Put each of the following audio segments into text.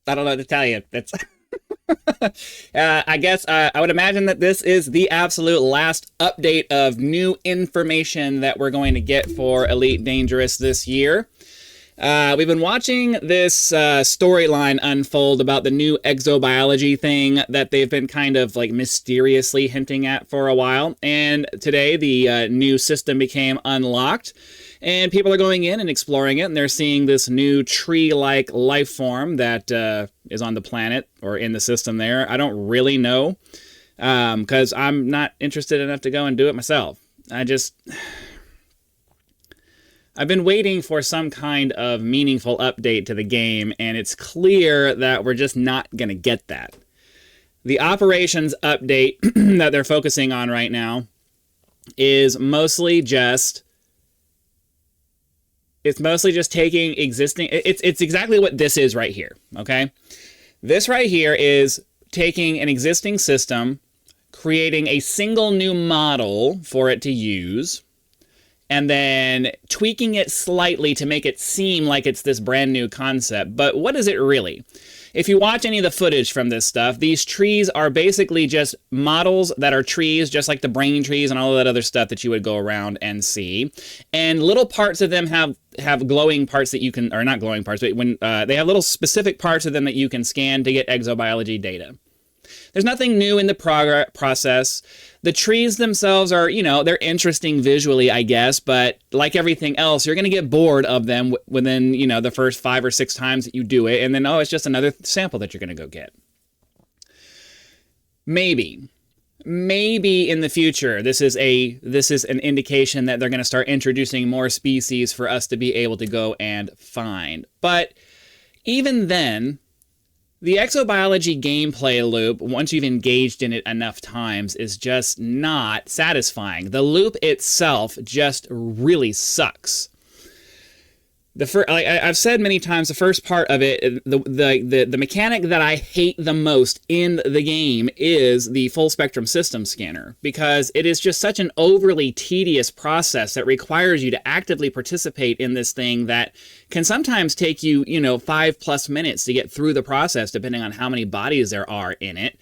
I don't know what to tell you. It's I guess I would imagine that this is the absolute last update of new information that we're going to get for Elite Dangerous this year. We've been watching this storyline unfold about the new exobiology thing that they've been kind of like mysteriously hinting at for a while. And today the new system became unlocked. And people are going in and exploring it, and they're seeing this new tree-like life form that is on the planet or in the system there. I don't really know, because I'm not interested enough to go and do it myself. I've been waiting for some kind of meaningful update to the game, and it's clear that we're just not going to get that. The operations update that they're focusing on right now is mostly just... It's mostly just taking existing... It's exactly what this is right here, okay? This right here is taking an existing system, creating a single new model for it to use, and then tweaking it slightly to make it seem like it's this brand new concept. But what is it really? If you watch any of the footage from this stuff, these trees are basically just models that are trees, just like the brain trees and all of that other stuff that you would go around and see. And little parts of them have glowing parts that you can, or not glowing parts, but when they have little specific parts of them that you can scan to get exobiology data. There's nothing new in the process. The trees themselves are, you know, they're interesting visually, I guess, but like everything else, you're going to get bored of them within, you know, the first 5 or 6 times that you do it, and then, oh, it's just another sample that you're going to go get. Maybe in the future, this is an indication that they're going to start introducing more species for us to be able to go and find. But even then, the exobiology gameplay loop, once you've engaged in it enough times, is just not satisfying. The loop itself just really sucks. I've said many times, the first part of it, the mechanic that I hate the most in the game is the full spectrum system scanner, because it is just such an overly tedious process that requires you to actively participate in this thing that can sometimes take you, 5+ minutes to get through the process, depending on how many bodies there are in it.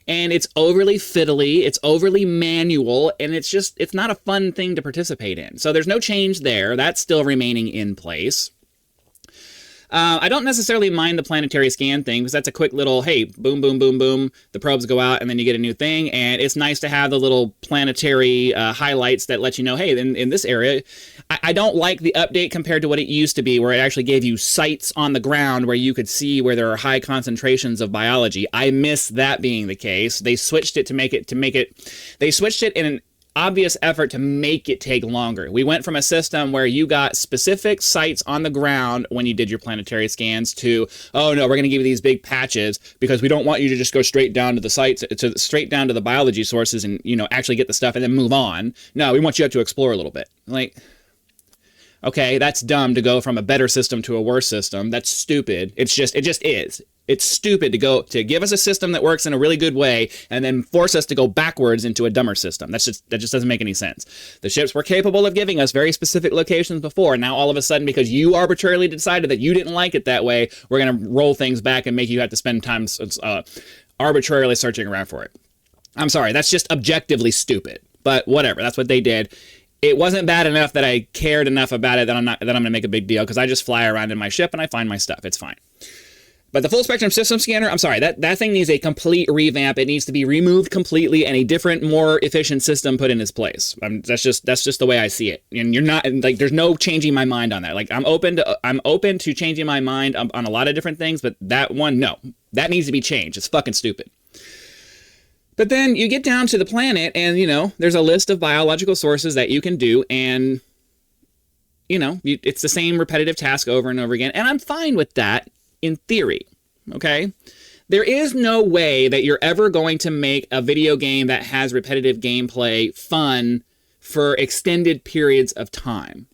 And it's overly fiddly, it's overly manual, and it's not a fun thing to participate in. So there's no change there. That's still remaining in place. I don't necessarily mind the planetary scan thing, because that's a quick little, hey, boom, boom, boom, boom, the probes go out, and then you get a new thing, and it's nice to have the little planetary highlights that let you know, hey, in this area. I don't like the update compared to what it used to be, where it actually gave you sites on the ground where you could see where there are high concentrations of biology. I miss that being the case. They switched it they switched it in an obvious effort to make it take longer. We went from a system where you got specific sites on the ground when you did your planetary scans to, oh no, we're going to give you these big patches because we don't want you to just go straight down to the sites, straight down to the biology sources and, actually get the stuff and then move on. No, we want you to explore a little bit. Like, okay, that's dumb to go from a better system to a worse system. That's stupid. It just is. It's stupid to give us a system that works in a really good way and then force us to go backwards into a dumber system. That just doesn't make any sense. The ships were capable of giving us very specific locations before. Now all of a sudden, because you arbitrarily decided that you didn't like it that way, we're going to roll things back and make you have to spend time arbitrarily searching around for it. I'm sorry, that's just objectively stupid. But whatever, that's what they did. It wasn't bad enough that I cared enough about it that I'm going to make a big deal, because I just fly around in my ship and I find my stuff. It's fine. But the full spectrum system scanner, I'm sorry, that thing needs a complete revamp. It needs to be removed completely and a different, more efficient system put in its place. That's just the way I see it. And you're not, like, there's no changing my mind on that. Like, I'm open to changing my mind on a lot of different things, but that one, no. That needs to be changed. It's fucking stupid. But then you get down to the planet and, there's a list of biological sources that you can do, and, it's the same repetitive task over and over again. And I'm fine with that in theory, okay? There is no way that you're ever going to make a video game that has repetitive gameplay fun for extended periods of time.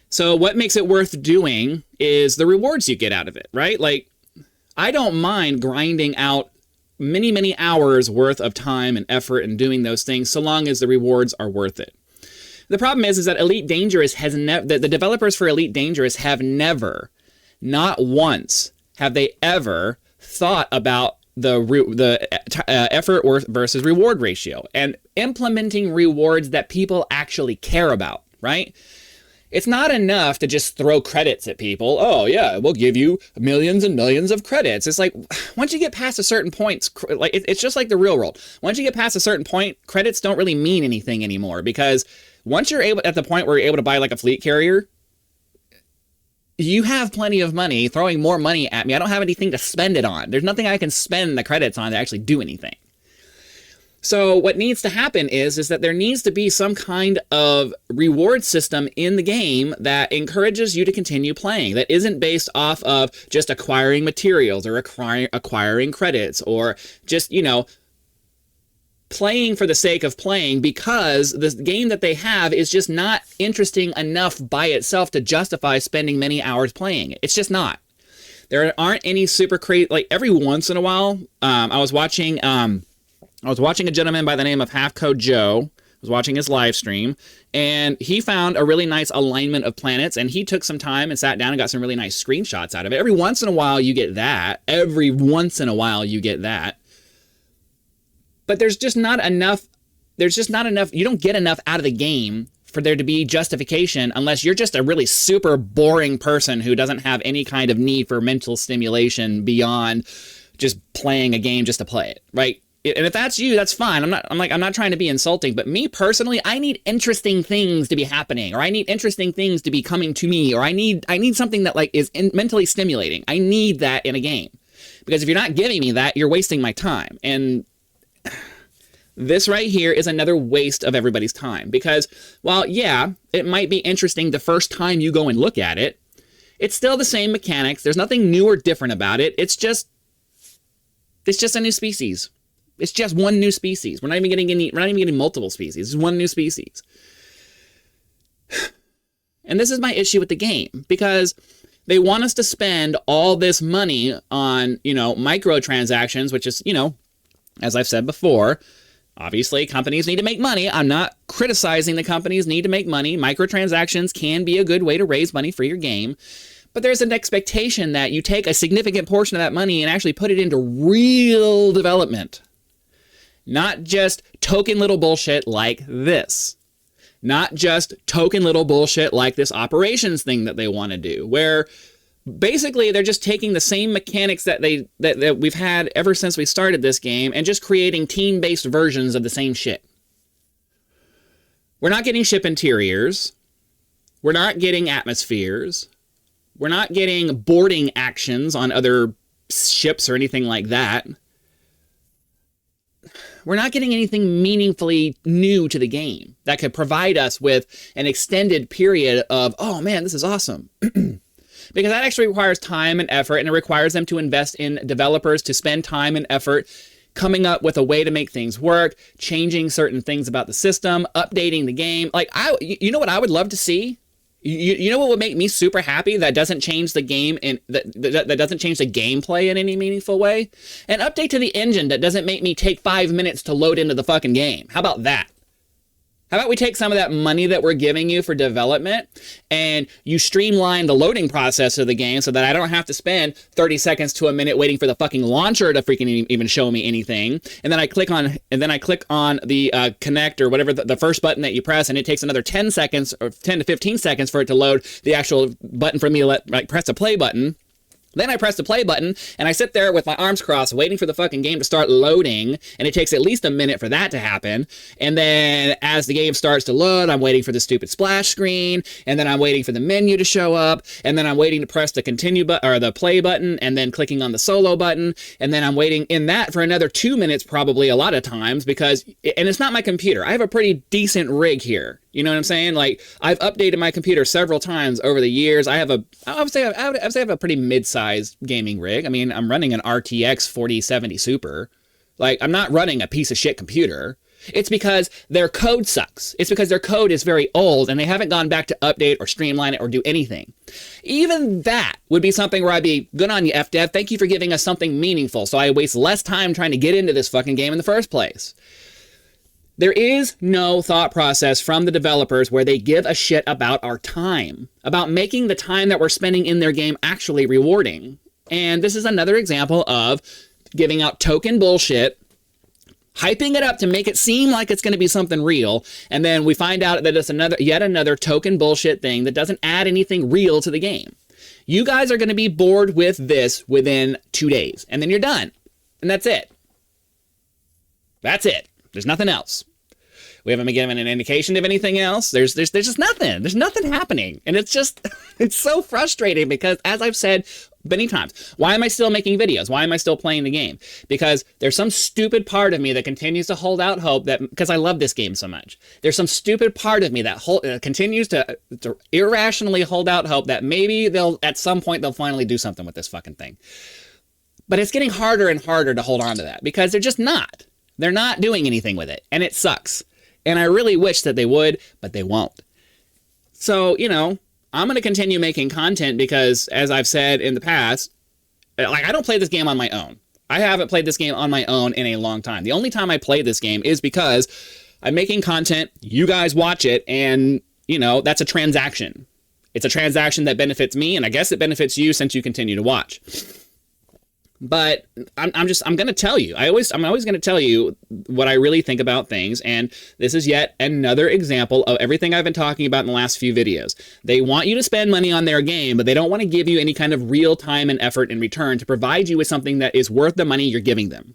So what makes it worth doing is the rewards you get out of it, right? Like, I don't mind grinding out many, many hours worth of time and effort and doing those things, so long as the rewards are worth it. The problem is that Elite Dangerous the developers for Elite Dangerous have never, not once, have they ever thought about the effort versus reward ratio and implementing rewards that people actually care about, right? It's not enough to just throw credits at people. Oh yeah, we'll give you millions and millions of credits. It's like, once you get past a certain point, like it's just like the real world. Once you get past a certain point, credits don't really mean anything anymore, because once you're at the point where you're able to buy like a fleet carrier, you have plenty of money. Throwing more money at me, I don't have anything to spend it on. There's nothing I can spend the credits on to actually do anything. So what needs to happen is that there needs to be some kind of reward system in the game that encourages you to continue playing, that isn't based off of just acquiring materials or acquiring credits, or just, you know, playing for the sake of playing, because the game that they have is just not interesting enough by itself to justify spending many hours playing it. It's just not. There aren't any super crazy, like every once in a while, I was watching a gentleman by the name of Half Code Joe. I was watching his live stream, and he found a really nice alignment of planets, and he took some time and sat down and got some really nice screenshots out of it. Every once in a while you get that. But there's just not enough. You don't get enough out of the game for there to be justification, unless you're just a really super boring person who doesn't have any kind of need for mental stimulation beyond just playing a game just to play it, right? And if that's you, that's fine. I'm not trying to be insulting, but me personally, I need interesting things to be happening, or I need interesting things to be coming to me, or I need something that like is mentally stimulating. I need that in a game, because if you're not giving me that, you're wasting my time. And this right here is another waste of everybody's time, because while, yeah, it might be interesting the first time you go and look at it, it's still the same mechanics. There's nothing new or different about it. It's just a new species. It's just one new species. We're not even getting multiple species. It's one new species. And this is my issue with the game, because they want us to spend all this money on, you know, microtransactions, which is, you know, as I've said before, obviously companies need to make money. I'm not criticizing the companies need to make money. Microtransactions can be a good way to raise money for your game. But there's an expectation that you take a significant portion of that money and actually put it into real development. Not just token little bullshit like this. Not just token little bullshit like this operations thing that they want to do, where basically they're just taking the same mechanics that we've had ever since we started this game and just creating team-based versions of the same shit. We're not getting ship interiors. We're not getting atmospheres. We're not getting boarding actions on other ships or anything like that. We're not getting anything meaningfully new to the game that could provide us with an extended period of, oh man, this is awesome. Because that actually requires time and effort, and it requires them to invest in developers to spend time and effort coming up with a way to make things work, changing certain things about the system, updating the game. Like, you know what I would love to see? You know what would make me super happy that doesn't change the game and that doesn't change the gameplay in any meaningful way? An update to the engine that doesn't make me take 5 minutes to load into the fucking game. How about that? How about we take some of that money that we're giving you for development and you streamline the loading process of the game so that I don't have to spend 30 seconds to a minute waiting for the fucking launcher to freaking even show me anything. And then I click on the connect or whatever the first button that you press, and it takes another 10 seconds or 10 to 15 seconds for it to load the actual button for me to press the play button. Then I press the play button, and I sit there with my arms crossed, waiting for the fucking game to start loading, and it takes at least a minute for that to happen. And then as the game starts to load, I'm waiting for the stupid splash screen, and then I'm waiting for the menu to show up, and then I'm waiting to press the continue button or the play button, and then clicking on the solo button, and then I'm waiting in that for another 2 minutes probably a lot of times, because, and it's not my computer. I have a pretty decent rig here. You know what I'm saying? Like, I've updated my computer several times over the years. I would say I have a pretty mid-sized gaming rig. I mean, I'm running an RTX 4070 Super. Like, I'm not running a piece of shit computer. It's because their code sucks. It's because their code is very old and they haven't gone back to update or streamline it or do anything. Even that would be something where I'd be, good on you, FDev. Thank you for giving us something meaningful so I waste less time trying to get into this fucking game in the first place. There is no thought process from the developers where they give a shit about our time, about making the time that we're spending in their game actually rewarding. And this is another example of giving out token bullshit, hyping it up to make it seem like it's going to be something real, and then we find out that it's yet another token bullshit thing that doesn't add anything real to the game. You guys are going to be bored with this within 2 days, and then you're done. And that's it. That's it. There's nothing else. We haven't been given an indication of anything else. There's just nothing. There's nothing happening. And it's just, it's so frustrating because, as I've said many times, why am I still making videos? Why am I still playing the game? Because there's some stupid part of me that continues to hold out hope that, because I love this game so much, there's some stupid part of me that continues to irrationally hold out hope that maybe at some point they'll finally do something with this fucking thing. But it's getting harder and harder to hold on to that because they're just not. They're not doing anything with it, and it sucks. And I really wish that they would, but they won't. So, you know, I'm going to continue making content because, as I've said in the past, like, I don't play this game on my own. I haven't played this game on my own in a long time. The only time I play this game is because I'm making content, you guys watch it, and, you know, that's a transaction. It's a transaction that benefits me, and I guess it benefits you since you continue to watch. But I'm going to tell you, I'm always going to tell you what I really think about things. And this is yet another example of everything I've been talking about in the last few videos. They want you to spend money on their game, but they don't want to give you any kind of real time and effort in return to provide you with something that is worth the money you're giving them.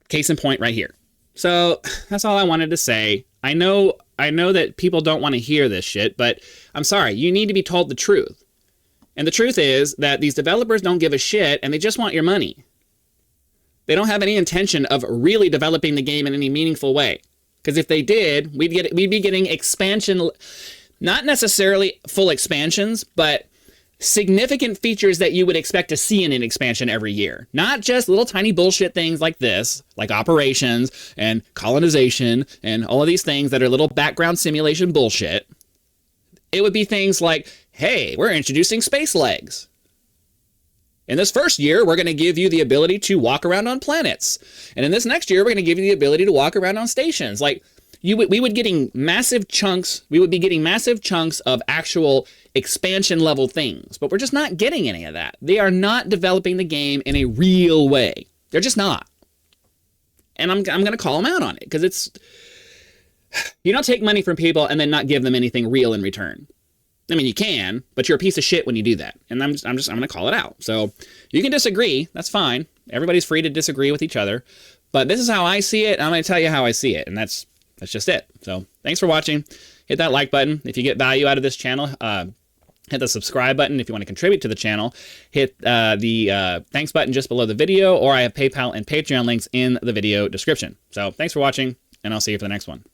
Case in point right here. So that's all I wanted to say. I know that people don't want to hear this shit, but I'm sorry, you need to be told the truth. And the truth is that these developers don't give a shit and they just want your money. They don't have any intention of really developing the game in any meaningful way. Because if they did, we'd be getting expansion, not necessarily full expansions, but significant features that you would expect to see in an expansion every year. Not just little tiny bullshit things like this, like operations and colonization and all of these things that are little background simulation bullshit. It would be things like, hey, we're introducing space legs. In this first year, we're going to give you the ability to walk around on planets. And in this next year, we're going to give you the ability to walk around on stations. Like, we would be getting massive chunks of actual expansion level things, but we're just not getting any of that. They are not developing the game in a real way. They're just not. And I'm going to call them out on it because it's, you don't take money from people and then not give them anything real in return. I mean, you can, but you're a piece of shit when you do that. And I'm going to call it out. So you can disagree. That's fine. Everybody's free to disagree with each other. But this is how I see it. I'm going to tell you how I see it. And that's just it. So thanks for watching. Hit that like button if you get value out of this channel. Hit the subscribe button if you want to contribute to the channel. Hit the thanks button just below the video, or I have PayPal and Patreon links in the video description. So thanks for watching, and I'll see you for the next one.